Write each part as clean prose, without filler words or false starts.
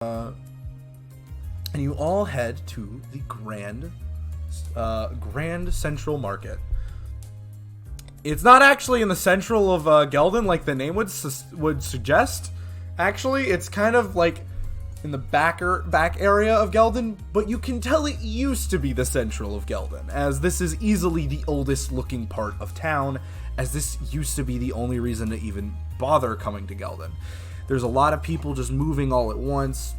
And you all head to the Grand Central Market. It's not actually in the central of Geldon like the name would suggest. Actually, it's kind of like in the back area of Geldon, but you can tell it used to be the central of Geldon, as this is easily the oldest looking part of town, as this used to be the only reason to even bother coming to Geldon. There's a lot of people just moving all at once.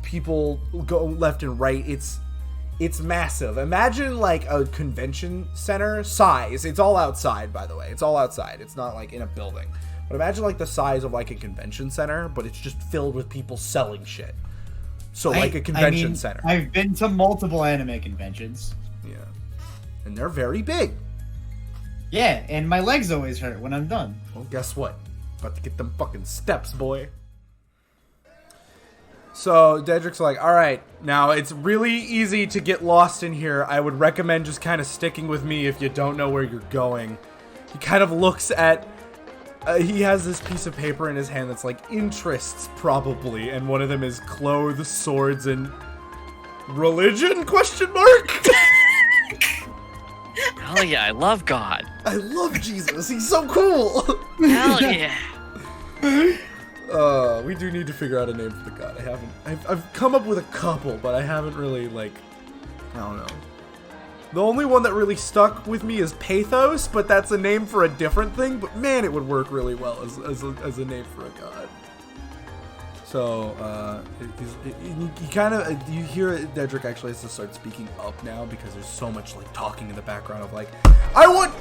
People go left and right. It's massive. Imagine like a convention center size. It's all outside, by the way. It's all outside. It's not like in a building. But imagine like the size of like a convention center, but it's just filled with people selling shit. So like a convention center. I've been to multiple anime conventions. Yeah. And they're very big. Yeah, and my legs always hurt when I'm done. Well, guess what? About to get them fucking steps, boy. So Cedric's like, all right, now it's really easy to get lost in here. I would recommend just kind of sticking with me if you don't know where you're going. He kind of looks at, he has this piece of paper in his hand that's like interests probably, and one of them is clothes, swords, and religion? Question mark. Hell yeah, I love God. I love Jesus. He's so cool. Hell yeah. We do need to figure out a name for the god. I've come up with a couple, but I haven't really, like, I don't know. The only one that really stuck with me is Pathos, but that's a name for a different thing, but man, it would work really well as a name for a god. So, you hear Cedric actually has to start speaking up now because there's so much, like, talking in the background of, like, I want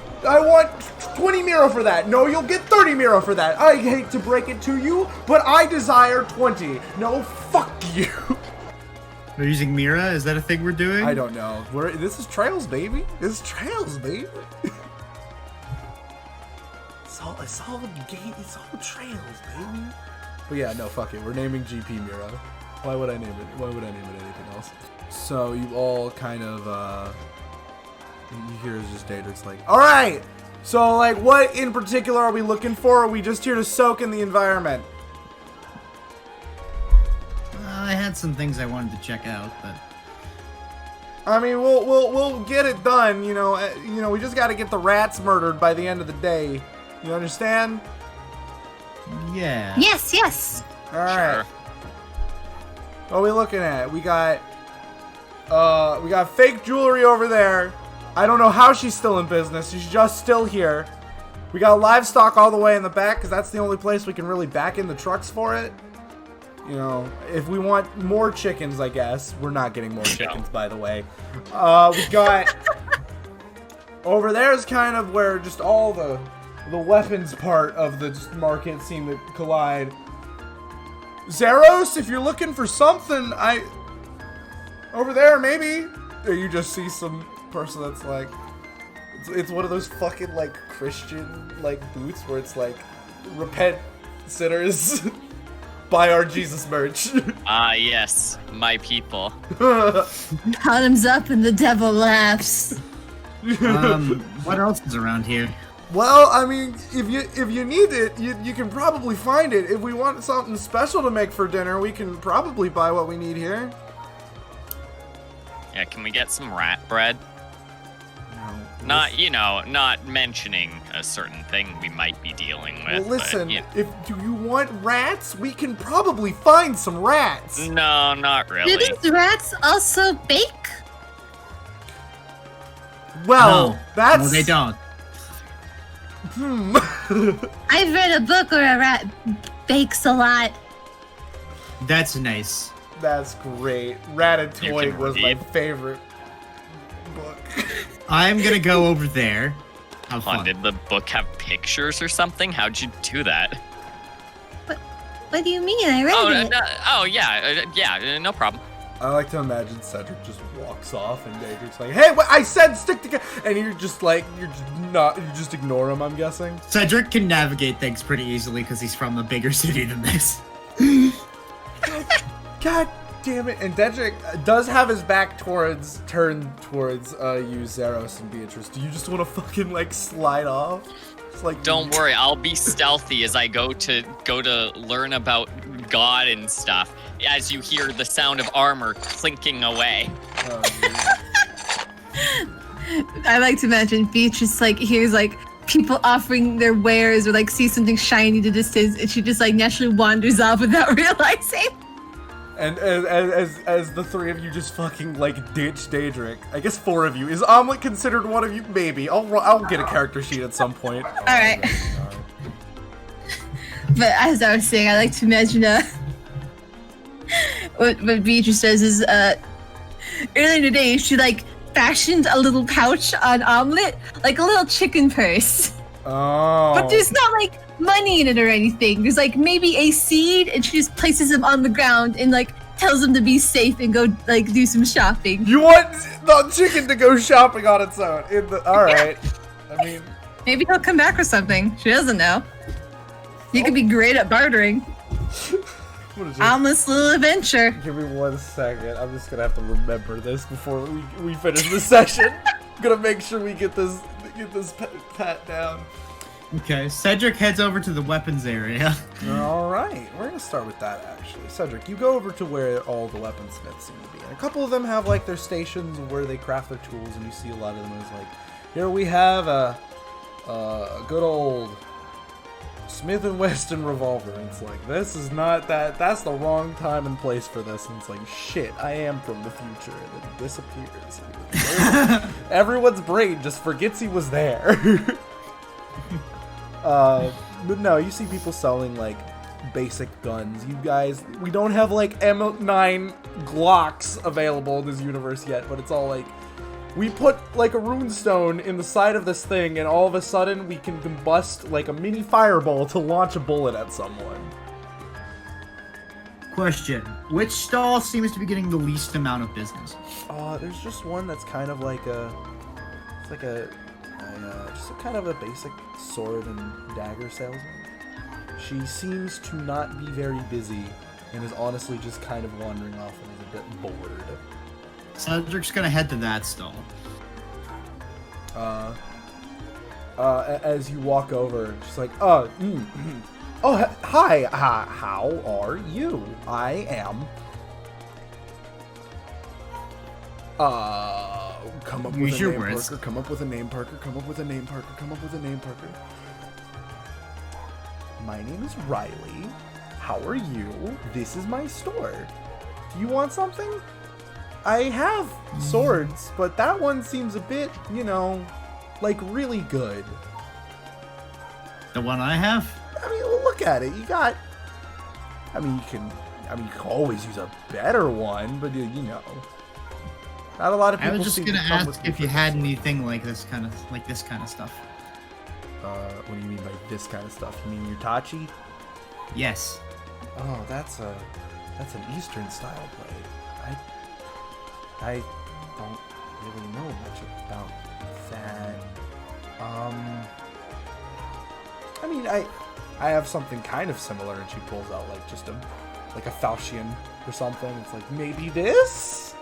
20 mira for that. No, you'll get 30 mira for that. I hate to break it to you, but I desire 20. No, fuck you. We're using Mira? Is that a thing we're doing? I don't know. This is Trails, baby. This is Trails, baby. It's all Trails, baby. But yeah, no, fuck it. We're naming GP Mira. Why would I name it? Why would I name it anything else? So you all kind of, you hear is just Daedric's like, all right. So like, what in particular are we looking for? Or are we just here to soak in the environment? I had some things I wanted to check out, but I mean, we'll get it done. You know, we just got to get the rats murdered by the end of the day. You understand? yeah. Yes. All right. Sure. What are we looking at? We got fake jewelry over there. I don't know how she's still in business. She's just still here. We got livestock all the way in the back because that's the only place we can really back in the trucks for it. You know, if we want more chickens, I guess. We're not getting more chickens, by the way. We got over there is kind of where just all the weapons part of the market seem to collide. Zerros, if you're looking for something, over there maybe. Or you just see some person that's like, it's one of those fucking like Christian like booths where it's like, repent sinners, buy our Jesus merch. Yes, my people. Bottoms up and the devil laughs. What else is around here? Well, I mean, if you need it, you can probably find it. If we want something special to make for dinner, we can probably buy what we need here. Yeah, can we get some rat bread? No. Not mentioning a certain thing we might be dealing with. Well, listen, but, yeah. if do you want rats, we can probably find some rats. No, not really. Do these rats also bake? Well, No, that's... they don't. I've read a book where a rat bakes a lot. That's nice. That's great. Ratatouille can was my read. favorite book. I'm gonna go over there. Have Hold on, fun. did the book have pictures or something? How'd you do that? What do you mean? I read it. No problem. I like to imagine Cedric just walks off and Daedric's like, hey, what I said stick together, and you're just ignore him, I'm guessing. Cedric can navigate things pretty easily because he's from a bigger city than this. God damn it. And Cedric does have his back turned towards you, Zerros and Beatrice. Do you just want to fucking like slide off? It's like, Don't worry, I'll be stealthy as I go to learn about god and stuff as you hear the sound of armor clinking away. I like to imagine Beatrice like hears like people offering their wares or like sees something shiny in the distance, and she just like naturally wanders off without realizing. And as the three of you just fucking like ditch Daedric, I guess 4 of you. Is Omelette considered one of you? Maybe. I'll get a character sheet at some point. All right. But as I was saying, I like to imagine what Beatrice does is earlier today she like fashioned a little pouch on Omelette, like a little chicken purse. Oh. But there's not like money in it or anything. There's like maybe a seed, and she just places him on the ground and like tells him to be safe and go like do some shopping. You want the chicken to go shopping on its own? All right. I mean, maybe he'll come back with something. She doesn't know. He could be great at bartering. Omelette's little adventure. Give me 1 second. I'm just gonna have to remember this before we finish the session. I'm gonna make sure we get this pat down. Okay, Cedric heads over to the weapons area. All right, we're gonna start with that actually. Cedric, you go over to where all the weaponsmiths seem to be, and a couple of them have like their stations where they craft their tools, and you see a lot of them as like, here we have a good old Smith & Wesson revolver, and it's like, this is not that's the wrong time and place for this, and it's like, shit, I am from the future, and then he disappears. Everyone's brain just forgets he was there. But no, you see people selling like basic guns. You guys, we don't have like M9 Glocks available in this universe yet, but it's all like, we put like a runestone in the side of this thing, and all of a sudden we can combust like a mini fireball to launch a bullet at someone. Question: which stall seems to be getting the least amount of business? There's just one that's kind of like just a kind of a basic sword and dagger salesman. She seems to not be very busy and is honestly just kind of wandering off and is a bit bored. Cedric's gonna head to that stall. As you walk over, she's like, oh, hi, how are you? I am, come up with a name, Parker, come up with a name, Parker, come up with a name, Parker, come up with a name, Parker. My name is Riley. How are you? This is my store. Do you want something? I have swords, but that one seems a bit, like really good. The one I have? I mean, look at it. You got. You can always use a better one, but not a lot of people. I was just gonna ask if you had anything like this kind of stuff. What do you mean by this kind of stuff? You mean your Tachi? Yes. Oh, that's an Eastern style blade. I don't really know much about that. I have something kind of similar, and she pulls out like just a falchion or something. It's like, maybe this?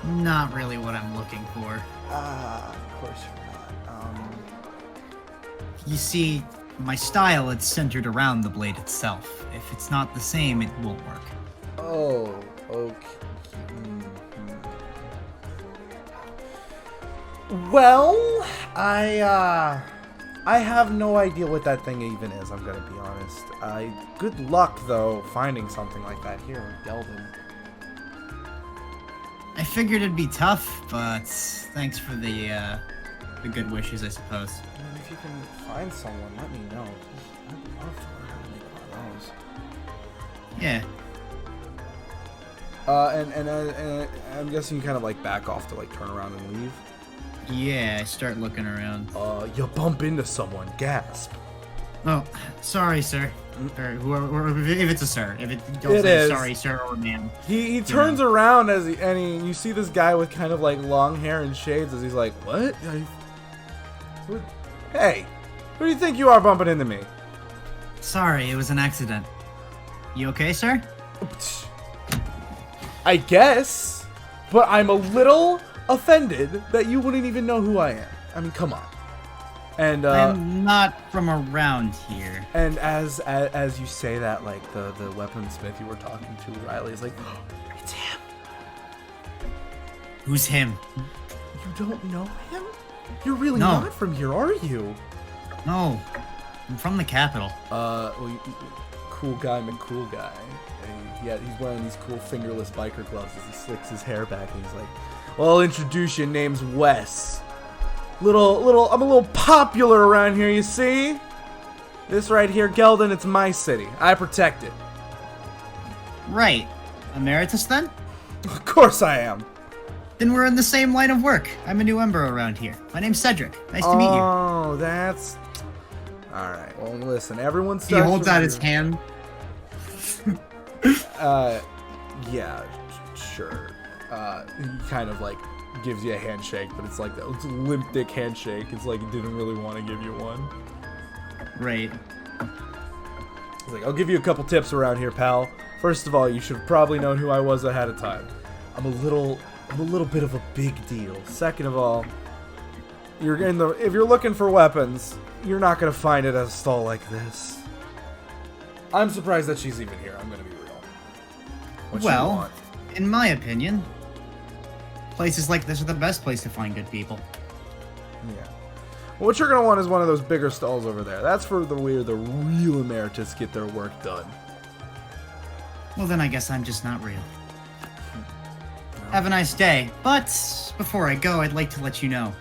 Not really what I'm looking for. Of course you're not. You see, my style is centered around the blade itself. If it's not the same, it won't work. Oh, okay. Well, I have no idea what that thing even is, I'm gonna be honest. Good luck, though, finding something like that here in Geldon. I figured it'd be tough, but thanks for the good wishes, I suppose. If you can find someone, let me know. I'd love to learn how to make one of those. Yeah. And I'm guessing you kind of like back off to like turn around and leave. Yeah, I start looking around. You bump into someone. Gasp. Oh, sorry, sir. Or whoever, if it's a sir. If don't it say is. Sorry, sir, or ma'am. He turns around and you see this guy with kind of like long hair and shades as he's like, what? Hey, who do you think you are bumping into me? Sorry, it was an accident. You okay, sir? I guess, but I'm a little offended that you wouldn't even know who I am. I mean, come on. And I'm not from around here. And as you say that, like the weaponsmith you were talking to, Riley, is like, oh, it's him. Who's him? You don't know him? You're really No. not from here, are you? No, I'm from the capital. Well, cool guy, McCool guy. And he's wearing these cool fingerless biker gloves as he slicks his hair back, and he's like, well, I'll introduce you. Name's Wes. I'm a little popular around here, you see? This right here, Geldon, it's my city. I protect it. Right. Emeritus, then? Of course I am. Then we're in the same line of work. I'm a new member around here. My name's Cedric. Nice to meet you. Oh, that's... Alright, well, listen, everyone's... He holds out his hand. Yeah, sure. He kind of, like, gives you a handshake, but it's like it's a limp dick handshake. It's like he didn't really want to give you one. Right. He's like, I'll give you a couple tips around here, pal. First of all, you should have probably known who I was ahead of time. I'm a little bit of a big deal. Second of all, if you're looking for weapons, you're not gonna find it at a stall like this. I'm surprised that she's even here. I'm gonna be real. What you Well, want? in my opinion, places like this are the best place to find good people. Yeah. What you're gonna want is one of those bigger stalls over there. That's for where the real emeritus get their work done. Well, then I guess I'm just not real. Have a nice day. But before I go, I'd like to let you know.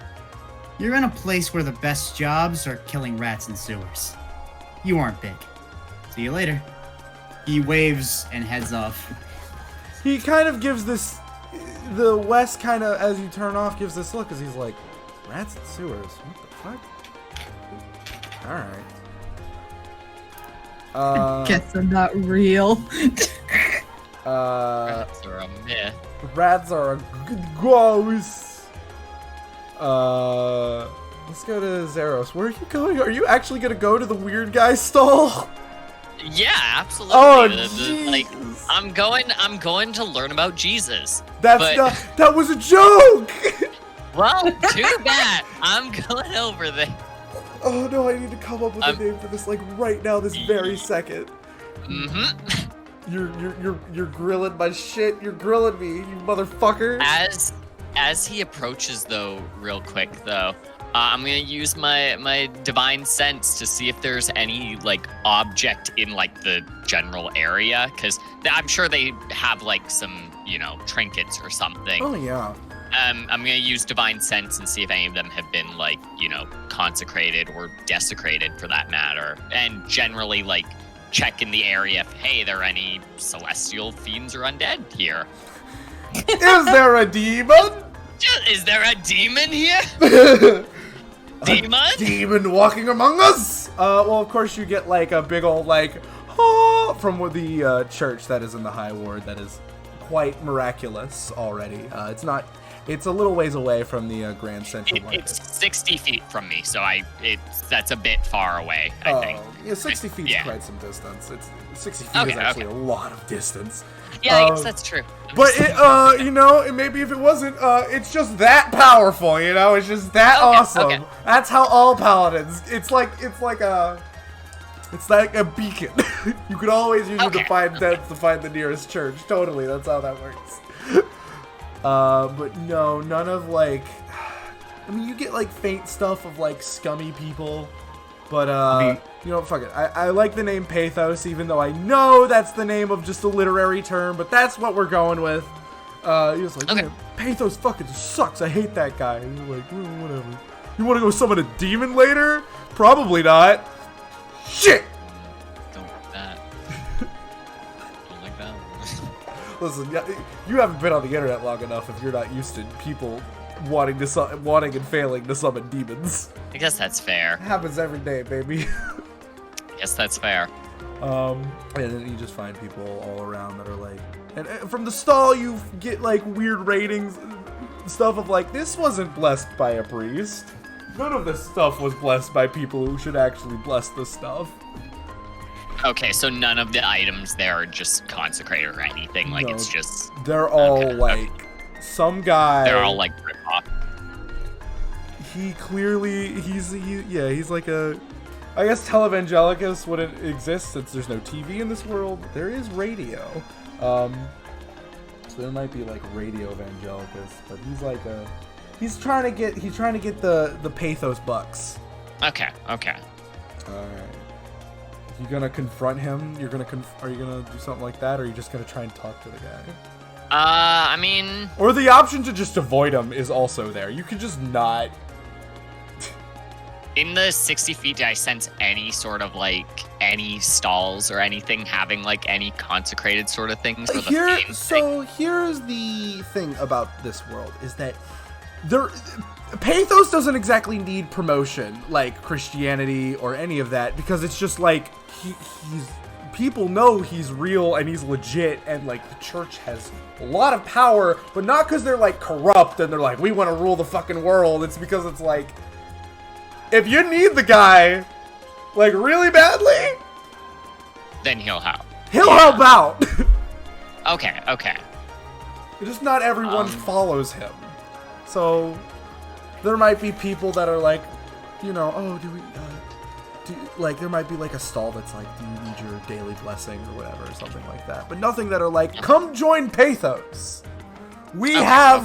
You're in a place where the best jobs are killing rats in sewers. You aren't big. See you later. He waves and heads off. He kind of gives this... The West kind of, as you turn off, gives this look as he's like, rats and sewers? What the fuck? Alright. Guess I'm not real. Rats are a myth. Rats are a good ghost. Let's go to Zerros. Where are you going? Are you actually gonna go to the weird guy stall? Yeah, absolutely. Oh, Like, jeez. I'm going to learn about Jesus. That was a joke! Well, too bad. I'm going over there. Oh no, I need to come up with a name for this, like, right now, this very second. Mm-hmm. You're grilling my shit. You're grilling me, you motherfucker. As he approaches, though, real quick, though, I'm gonna use my divine sense to see if there's any like object in like the general area, because I'm sure they have like some trinkets or something. Oh yeah. I'm gonna use divine sense and see if any of them have been like consecrated or desecrated for that matter, and generally like check in the area if hey there are any celestial fiends or undead here. Is there a demon? Is there a demon here? Demon? Demon walking among us? Well, of course you get like a big old like, ah, from the church that is in the High Ward that is quite miraculous already. It's a little ways away from the Grand Central Market. It's 60 feet from me, so that's a bit far away, I think. Yeah, 60 feet is quite some distance. 60 feet is actually a lot of distance. Yeah, I guess that's true. But maybe if it wasn't, it's just that powerful, it's just that awesome. Okay. That's how all paladins, it's like a beacon. You could always use it to find the nearest church. Totally, that's how that works. But no, none of like, I mean, you get like faint stuff of like scummy people, but fuck it. I like the name Pathos, even though I know that's the name of just a literary term, but that's what we're going with. He was like, man, Pathos fucking sucks. I hate that guy. And you're like, whatever. You want to go summon a demon later? Probably not. Shit. Don't like that. Don't like that. Listen, you haven't been on the internet long enough if you're not used to people wanting and failing to summon demons. I guess that's fair. It happens every day, baby. Yes, that's fair. And then you just find people all around that are like, and from the stall you get like weird ratings, stuff of like, this wasn't blessed by a priest. None of this stuff was blessed by people who should actually bless this stuff. Okay, so none of the items there are just consecrated or anything. Like, No, it's just... They're all like, some guy... They're all like rip off. he clearly he's like a. I guess Televangelicus wouldn't exist since there's no TV in this world. There is radio, so there might be like radio Evangelicus, but he's trying to get the pathos bucks. Okay. All right. You gonna confront him? Are you gonna do something like that, or are you just gonna try and talk to the guy? I mean, or the option to just avoid him is also there. You could just not. in the 60 feet, did I sense any sort of like any stalls or anything having like any consecrated sort of things? For the Here's the thing about this world is that pathos doesn't exactly need promotion like Christianity or any of that, because it's just like he's people know he's real and he's legit, and like the church has a lot of power, but not because they're like corrupt and they're like, we want to rule the fucking world. It's because it's like, if you need the guy like really badly, then he'll help. He'll help out. Okay. Just not everyone follows him. So there might be people that are like, oh, there might be like a stall that's like, do you need your daily blessing or whatever, or something like that. But nothing that are like, come join Pathos. We got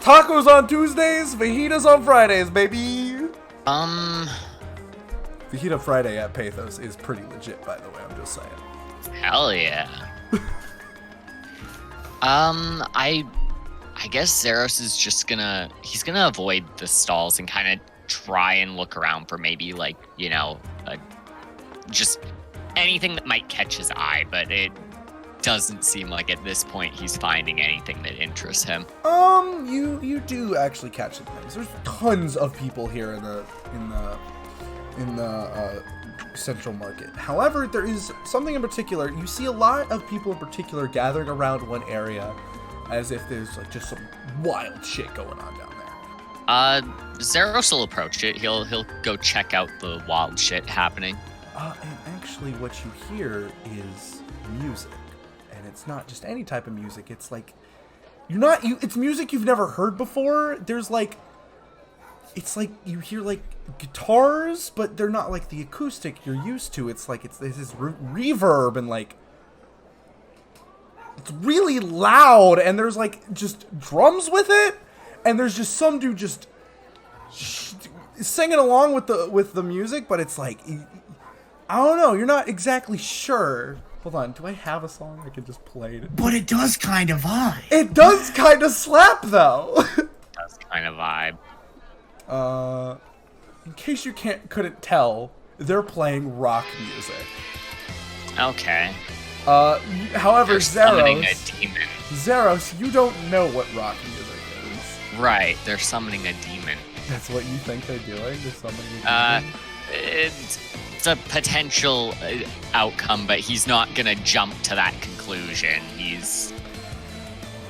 tacos on Tuesdays, fajitas on Fridays, baby. Fajita Friday at Pathos is pretty legit, by the way. I'm just saying. Hell yeah. I guess Zerros is just gonna avoid the stalls and kind of try and look around for maybe like, just anything that might catch his eye, but it doesn't seem like at this point he's finding anything that interests him. You do actually catch some things. There's tons of people here in the central market. However, there is something in particular. You see a lot of people in particular gathering around one area as if there's like just some wild shit going on down there. Zerros will approach it. He'll go check out the wild shit happening. And actually what you hear is music. And it's not just any type of music. It's like it's music you've never heard before. There's like, it's like you hear like guitars, but they're not like the acoustic you're used to. It's like there's this reverb and like it's really loud, and there's like just drums with it, and there's just some dude just singing along with the music, but it's like, I don't know, you're not exactly sure. Hold on, do I have a song I can just play it? But it does kind of vibe. It does kind of slap though. It does kind of vibe. In case you couldn't tell, they're playing rock music. Okay. However, summoning a demon. Zerros, you don't know what rock music is. Right, they're summoning a demon. That's what you think they're doing? They're summoning a demon? It's a potential outcome, but he's not gonna jump to that conclusion. He's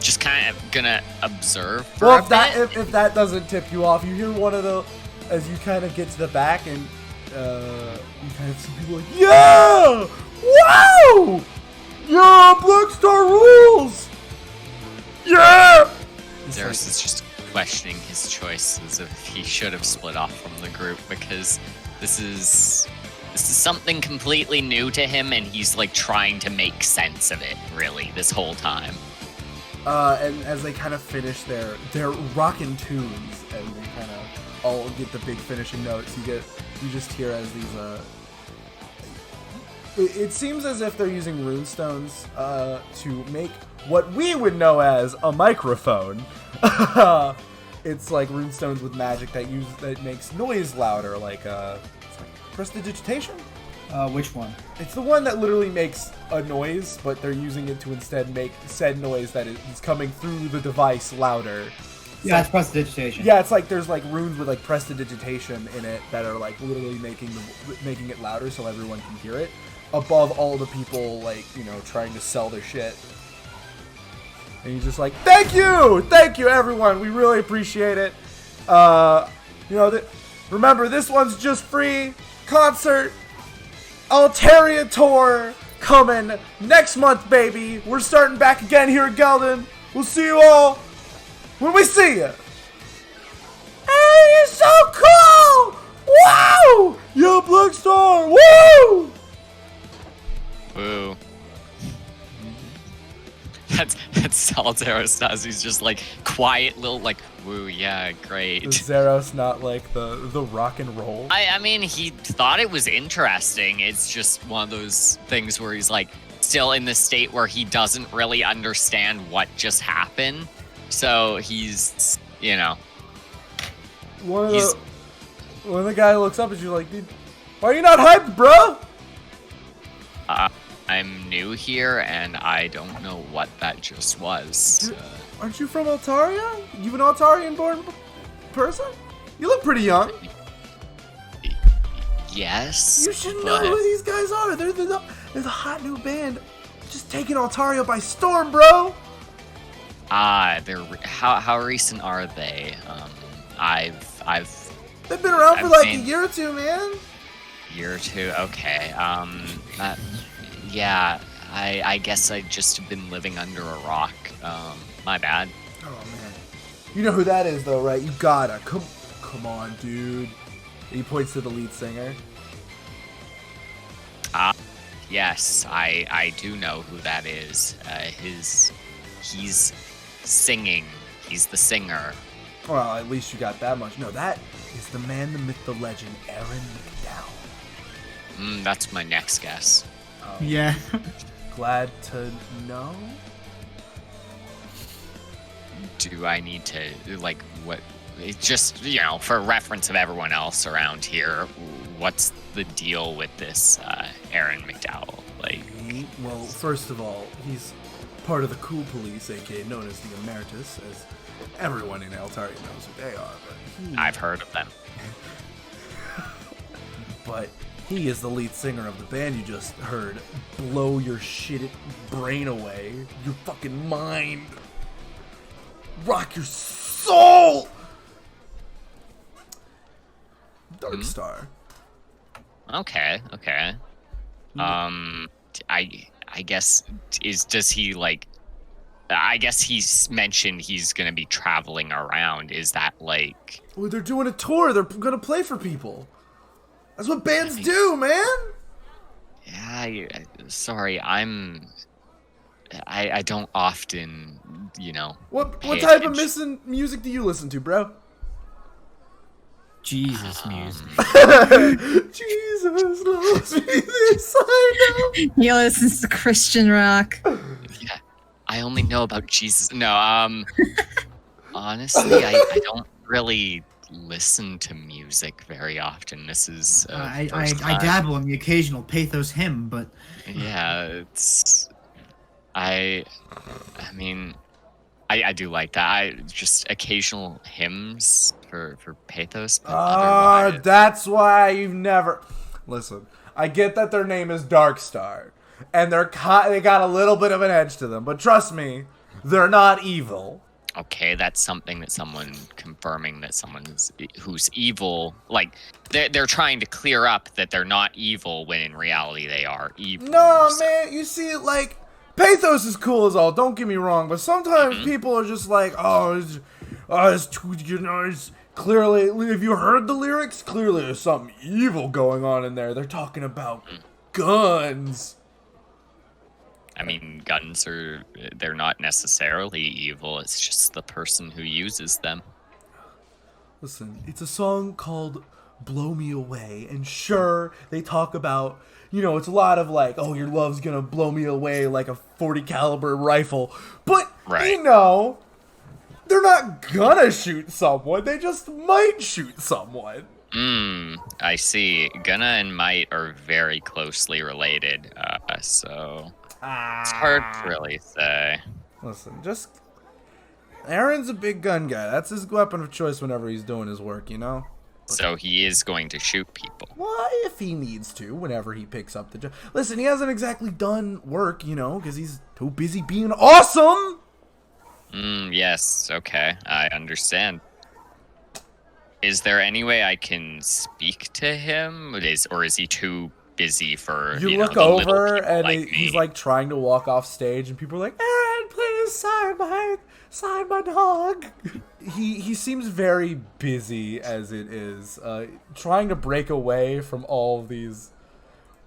just kind of gonna observe for a bit. If that doesn't tip you off, you hear one of the, as you kind of get to the back, and you kind of see people like, yeah! Wow! Yeah, Black Star rules! Yeah! Zerros is just questioning his choices if he should have split off from the group, because this is something completely new to him, and he's like trying to make sense of it really this whole time. And as they kind of finish their rockin' tunes, and they kind of all get the big finishing notes, you just hear as these it seems as if they're using runestones to make what we would know as a microphone. It's like runestones with magic that makes noise louder, like it's like prestidigitation. Which one? It's the one that literally makes a noise, but they're using it to instead make said noise that is coming through the device louder. Yeah, it's prestidigitation. Yeah, it's like there's like runes with like prestidigitation in it that are like literally making it louder so everyone can hear it, above all the people like, trying to sell their shit. And he's just like, thank you everyone, we really appreciate it. Remember, this one's just free. Concert Altaria tour coming next month, baby. We're starting back again here at Geldon. We'll see you all when we see you. so cool! Wow! Yeah, Black Star! Woo! Woo. That's all Zerros does. He's just like quiet little like, woo, yeah, great. Is Zerros not like the rock and roll? I mean, he thought it was interesting. It's just one of those things where he's like still in the state where he doesn't really understand what just happened. So he's, you know. When the guy looks up at you like, dude, why are you not hyped, bro? I'm new here, and I don't know what that just was. Aren't you from Altaria? You an Altarian-born person? You look pretty young. Yes. You should know who these guys are. They're the hot new band, just taking Altaria by storm, bro. They're how recent are they? They've been around for like a year or two, man. Year or two, okay. Yeah, I guess I just have been living under a rock. My bad. Oh man, you know who that is though, right? You gotta come on, dude. He points to the lead singer. Yes, I do know who that is. He's singing. He's the singer. Well, at least you got that much. No, that is the man, the myth, the legend, Aaron McDowell. That's my next guess. Yeah. Glad to know. Do I need to, like, what? It's just, you know, for reference of everyone else around here, what's the deal with this Aaron McDowell? Like, well, first of all, he's part of the Cool Police, aka known as the Emeritus, as everyone in Altaria knows who they are. But I've heard of them. But he is the lead singer of the band you just heard blow your shit brain away, your fucking mind, rock your soul. Dark Star. Okay. I guess does he like? I guess he's mentioned he's gonna be traveling around. Is that like? Well, they're doing a tour. They're gonna play for people. That's what bands do, man. Yeah. Sorry, I don't often, you know. What type of music do you listen to, bro? Jesus music. Jesus loves me, this I know. He listens to Christian rock. Yeah, I only know about Jesus. No, honestly, I don't really listen to music very often. This is I dabble in the occasional pathos hymn, but yeah, it's I mean, I do like that. I just occasional hymns for pathos. But that's why you've never listen. I get that their name is Dark Star, and they got a little bit of an edge to them, but trust me, they're not evil. Okay, that's something that someone confirming that someone who's evil, like they're trying to clear up that they're not evil when in reality they are evil. No, man, you see, like pathos is cool as all. Don't get me wrong, but sometimes people are just like, it's clearly. If you heard the lyrics, clearly there's something evil going on in there. They're talking about guns. I mean, guns they're not necessarily evil. It's just the person who uses them. Listen, it's a song called Blow Me Away, and sure, they talk about, you know, it's a lot of like, oh, your love's gonna blow me away like a 40 caliber rifle, but, you know, they're not gonna shoot someone, they just might shoot someone. I see. Gonna and might are very closely related, so it's hard to really say. Listen, Aaron's a big gun guy. That's his weapon of choice whenever he's doing his work, you know? So he is going to shoot people. Well, if he needs to, whenever he picks up the job. Listen, he hasn't exactly done work, you know, because he's too busy being awesome! Yes, okay. I understand. Is there any way I can speak to him? Or is he too busy for, you know, look the over, and like he's like trying to walk off stage, and people are like, Aaron, please sign my dog. he seems very busy as it is, trying to break away from all these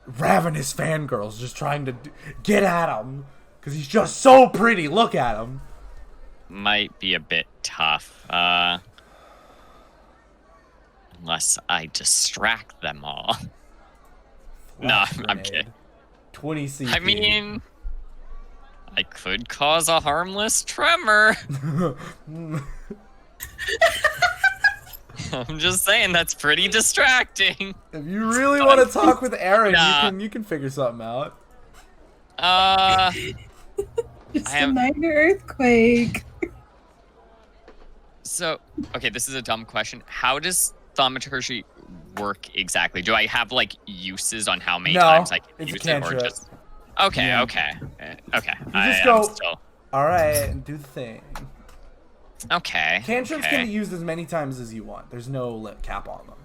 ravenous fangirls, just trying to get at him because he's just so pretty. Look at him. Might be a bit tough, unless I distract them all. No, I'm kidding. 20 CP. I mean, I could cause a harmless tremor. I'm just saying that's pretty distracting. If you really want to talk with Aaron, you can figure something out. Just a minor earthquake. So, okay, this is a dumb question. How does thaumaturgy work exactly? Do I have like uses on how many times I can use it, or just? Okay, yeah. okay. You just go. All right, and do the thing. Okay. Cantrips can be used as many times as you want. There's no cap on them.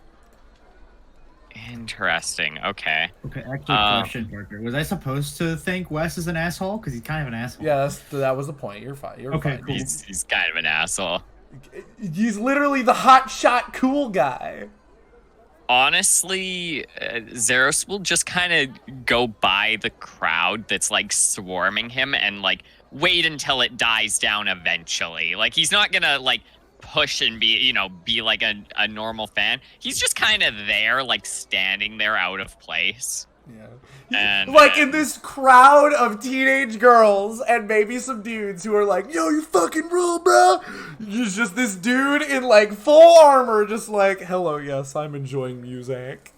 Interesting. Okay. Okay, actually, question, Parker. Was I supposed to think Wes is an asshole? Because he's kind of an asshole. Yeah, that was the point. You're fine. You're fine. Cool. He's kind of an asshole. He's literally the hotshot cool guy. Honestly, Zerros will just kind of go by the crowd that's like swarming him and like wait until it dies down eventually. Like he's not gonna like push and be like a normal fan. He's just kind of there, like standing there out of place. Yeah. And like in this crowd of teenage girls and maybe some dudes who are like, yo, you fucking rule, bro. It's just this dude in like full armor, just like, hello, yes, I'm enjoying music.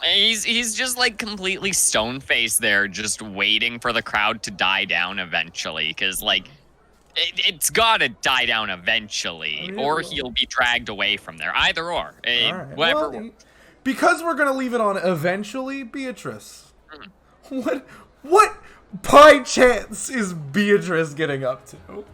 He's just like completely stone-faced there, just waiting for the crowd to die down eventually, because like it's gotta die down eventually, or he'll be dragged away from there. Either or, right. whatever. Well, because we're gonna leave it on eventually, Beatrice. What by chance is Beatrice getting up to?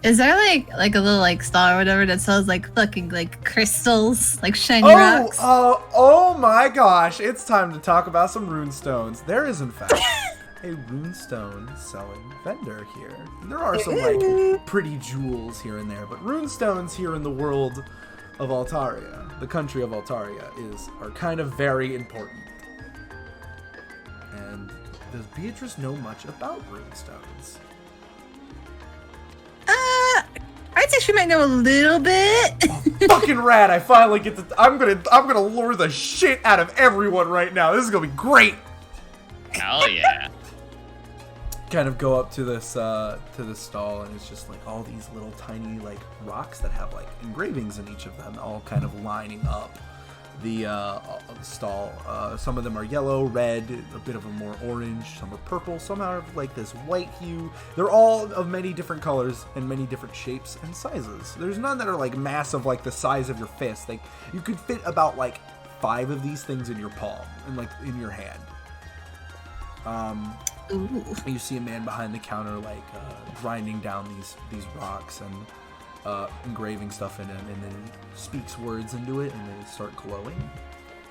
Is there like a little like star or whatever that sells like fucking like crystals, like shiny rocks? Oh my gosh! It's time to talk about some runestones. There is in fact a runestone selling vendor here. There are some like pretty jewels here and there, but runestones here in the world of Altaria, the country of Altaria, are kind of very important. And does Beatrice know much about runestones? I'd say she might know a little bit. Oh, fucking rad! I finally get to. I'm gonna lure the shit out of everyone right now. This is gonna be great. Hell yeah! Kind of go up to this stall, and it's just like all these little tiny like rocks that have like engravings in each of them, all kind of lining up the stall. Some of them are yellow, red, a bit of a more orange, some are purple, some are like this white hue. They're all of many different colors and many different shapes and sizes. There's none that are like massive, like the size of your fist. Like you could fit about like 5 of these things in your palm and like in your hand. Ooh. You see a man behind the counter like grinding down these rocks and engraving stuff in it, and then he speaks words into it, and they start glowing.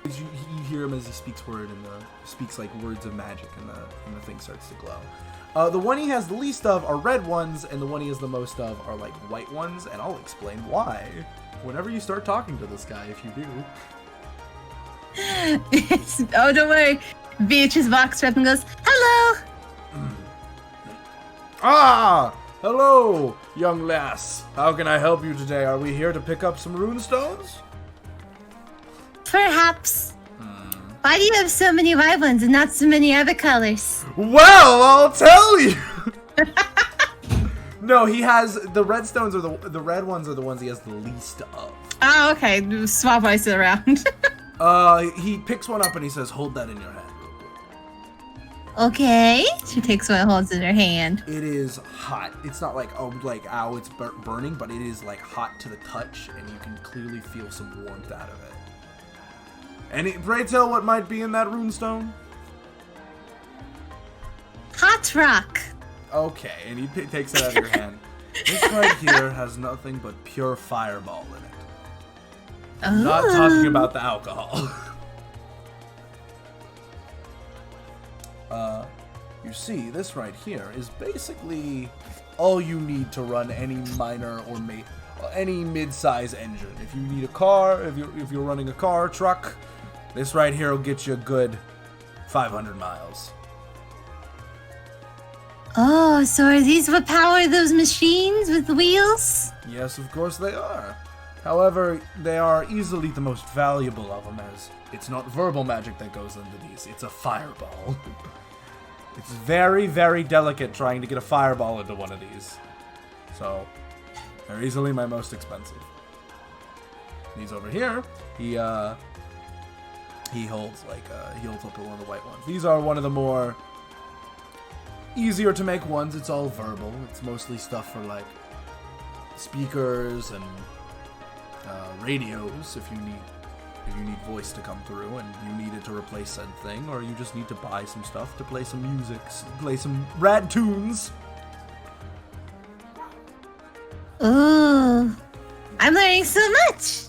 You hear him as he speaks word, and speaks like words of magic, and the thing starts to glow. The one he has the least of are red ones, and the one he has the most of are like white ones, and I'll explain why whenever you start talking to this guy, if you do. Oh, don't worry. Beatrice walks up and goes, "Hello." Ah! Hello, young lass. How can I help you today? Are we here to pick up some runestones? Perhaps. Why do you have so many white ones and not so many other colors? Well, I'll tell you. No, he has the red stones, the red ones are the ones he has the least of. Oh, okay. Swap ice it around. He picks one up and he says, "Hold that in your hand." Okay. She takes one and holds it in her hand. It is hot. It's not like, ow, it's burning, but it is like hot to the touch, and you can clearly feel some warmth out of it. And pray tell what might be in that runestone? Hot rock. Okay, and he takes it out of your hand. This right here has nothing but pure fireball in it. I'm not talking about the alcohol. You see, this right here is basically all you need to run any miner or any mid-size engine. If you need a car, if you're running a car, truck, this right here will get you a good 500 miles. Oh, so are these what power those machines with the wheels? Yes, of course they are. However, they are easily the most valuable of them, as it's not verbal magic that goes into these, it's a fireball. It's very, very delicate trying to get a fireball into one of these. So, they're easily my most expensive. These over here, he holds he holds up one of the white ones. These are one of the more easier to make ones. It's all verbal. It's mostly stuff for like speakers and radios if you need voice to come through and you need it to replace said thing, or you just need to buy some stuff to play some music, play some rad tunes. Ooh, I'm learning so much.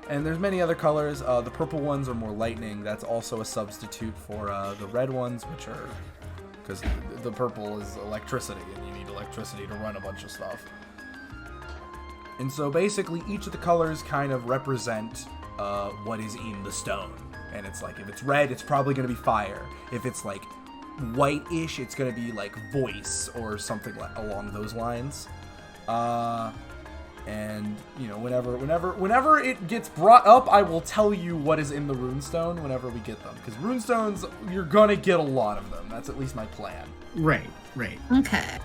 And there's many other colors. The purple ones are more lightning. That's also a substitute for the red ones, which are, because the purple is electricity and you need electricity to run a bunch of stuff. And so basically each of the colors kind of represent what is in the stone. And it's like, if it's red, it's probably going to be fire. If it's like white-ish, it's going to be like voice or something along those lines. And you know, whenever it gets brought up, I will tell you what is in the runestone whenever we get them. Because runestones, you're going to get a lot of them. That's at least my plan. Right. Okay.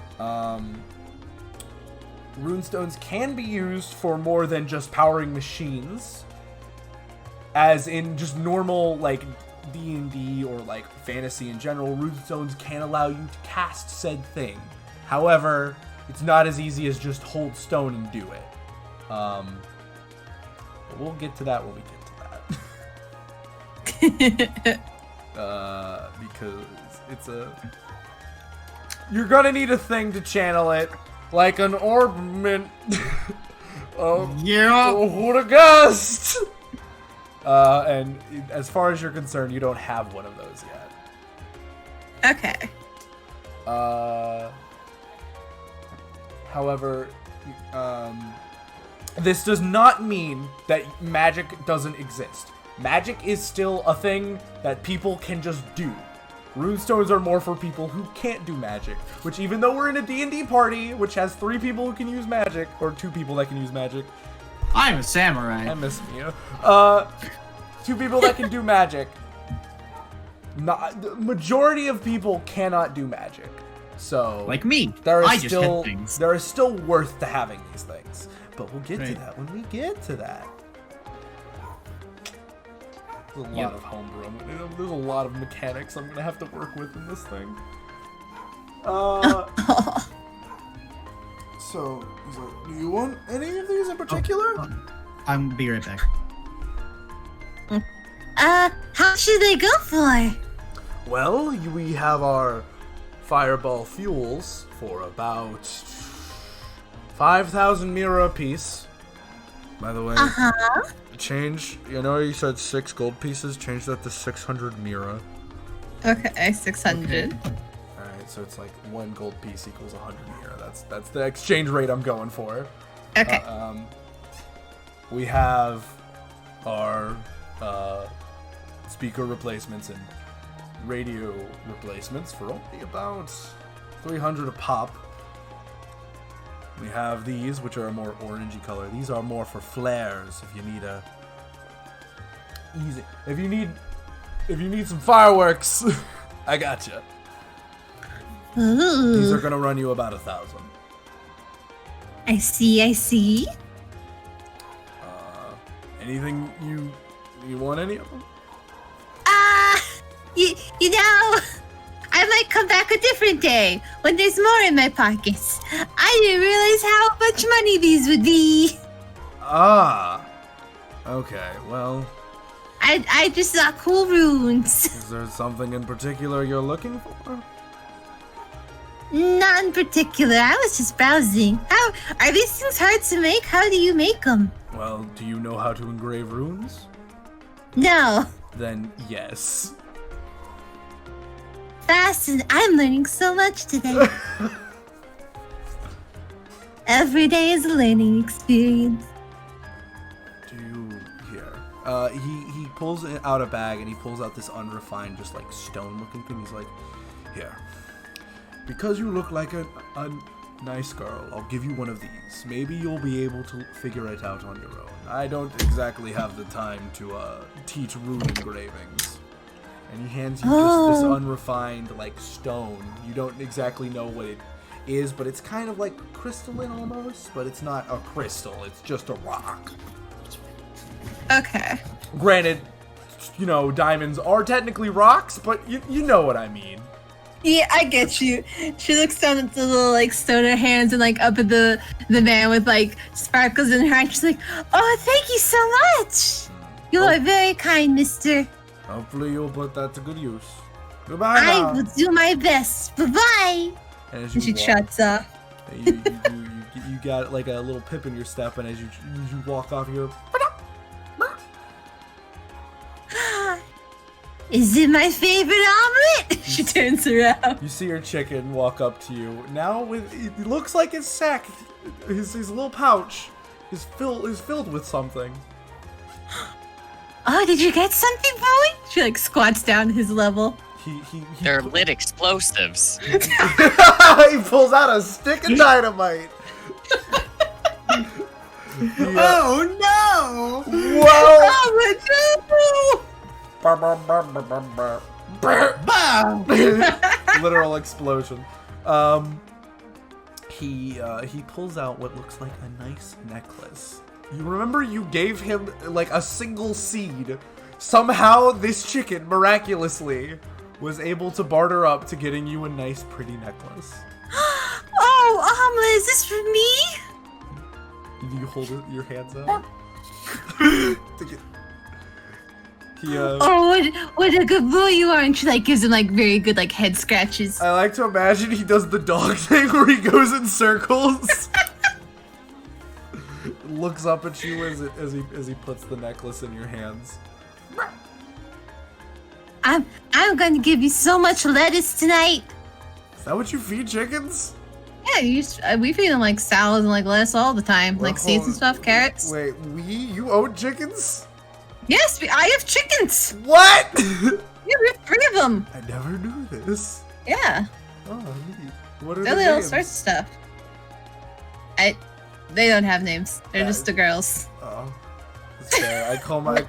Runestones can be used for more than just powering machines, as in just normal like D&D or like fantasy in general. Runestones can allow you to cast said thing. However, it's not as easy as just hold stone and do it. But we'll get to that when we get to that. Because it's you're gonna need a thing to channel it. Like an ornament. Yeah. Who would have guessed? And as far as you're concerned, you don't have one of those yet. Okay. However, this does not mean that magic doesn't exist. Magic is still a thing that people can just do. Runestones are more for people who can't do magic, which even though we're in a D&D party, which has 3 people who can use magic, or 2 people that can use magic. I'm a samurai. I miss you. 2 people that can do magic. The majority of people cannot do magic. So, like me. There is still worth to having these things. But we'll get to that when we get to that. There's a lot of homebrew. There's a lot of mechanics I'm gonna have to work with in this thing. So, do you want any of these in particular? I'm gonna be right back. How should they go for? Well, we have our fireball fuels for about 5,000 mira apiece. By the way, change. You know, you said 6 gold pieces. Change that to 600 mira. Okay, 600. All right, so it's like 1 gold piece equals 100 mira. That's the exchange rate I'm going for. Okay. We have our speaker replacements and radio replacements for only about 300 a pop. We have these, which are a more orangey color. These are more for flares. If you need if you need some fireworks, I gotcha. Ooh. These are gonna run you about 1,000. I see. Anything you want? Any of them? You know, I might come back a different day when there's more in my pockets. I didn't realize how much money these would be. Okay, well. I just saw cool runes. Is there something in particular you're looking for? Not in particular. I was just browsing. How are these things hard to make? How do you make them? Well, do you know how to engrave runes? No. Then yes. Fascinating. I'm learning so much today. every day is a learning experience. Do you hear? He pulls out a bag and he pulls out this unrefined, just like stone-looking thing. He's like, here, because you look like a nice girl, I'll give you one of these. Maybe you'll be able to figure it out on your own. I don't exactly have the time to teach rune engravings. And he hands you this unrefined, like, stone. You don't exactly know what it is, but it's kind of like crystalline almost, but it's not a crystal, it's just a rock. Okay. Granted, you know, diamonds are technically rocks, but you know what I mean. Yeah, I get you. She looks down at the little, like, stone in her hands and, like, up at the man with, like, sparkles in her eye. She's like, oh, thank you so much. You are very kind, mister. Hopefully you'll put that to good use. Goodbye I now. will do my best. Bye-bye. And And she trots off. you got, like, a little pip in your step, and as you walk off, you're... Is it my favorite omelet? She turns around. You see your chicken walk up to you. Now, it looks like his sack, his little pouch, is filled with something. Oh, did you get something, boy? She, like, squats down to his level. They're lit explosives. He pulls out a stick of dynamite. Oh no! Whoa! Oh, Literal explosion. He pulls out what looks like a nice necklace. You remember you gave him like a single seed. Somehow this chicken miraculously was able to barter up to getting you a nice pretty necklace. Oh, Omelette, is this for me? Do you hold your hands out? Oh, what a good boy you are. And she, like, gives him, like, very good, like, head scratches. I like to imagine he does the dog thing where he goes in circles. Looks up at you as he puts the necklace in your hands. I'm gonna give you so much lettuce tonight. Is that what you feed chickens? Yeah, we feed them, like, salads and, like, lettuce all the time. Like, seeds and stuff, carrots. Wait, you own chickens? Yes, I have chickens. What? Yeah, we have 3 of them. I never knew this. Yeah. Oh, neat. What are They're their all names? sorts of stuff. They don't have names. They're just the girls. Oh, that's fair. I call my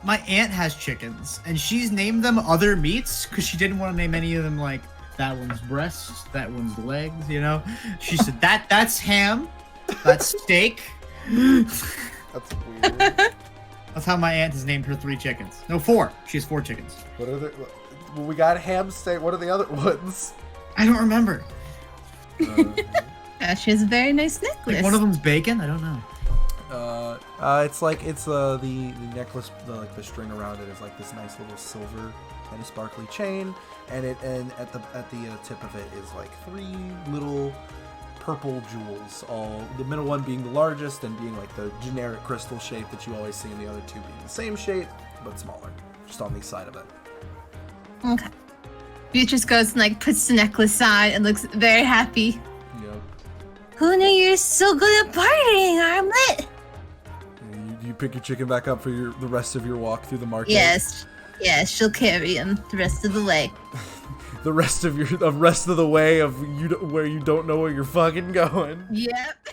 My aunt has chickens, and she's named them other meats because she didn't want to name any of them like that one's breasts, that one's legs. You know, she said that's ham, that's steak. That's weird. That's how my aunt has named her 3 chickens. No, 4. She has 4 chickens. What are the? Well, we got ham steak. What are the other ones? I don't remember. Yeah, she has a very nice necklace. Like one of them's bacon. I don't know. It's the necklace, the string around it is like this nice little silver kind of sparkly chain, and at the tip of it is like 3 little purple jewels, all the middle one being the largest and being like the generic crystal shape that you always see, and the other 2 being the same shape but smaller, just on the side of it. Okay. Beatrice goes and, like, puts the necklace on and looks very happy. Yep. Who knew you're so good at partying, Omelette? You pick your chicken back up for the rest of your walk through the market. Yes, she'll carry him the rest of the way. The rest of the way where you don't know where you're fucking going. Yep.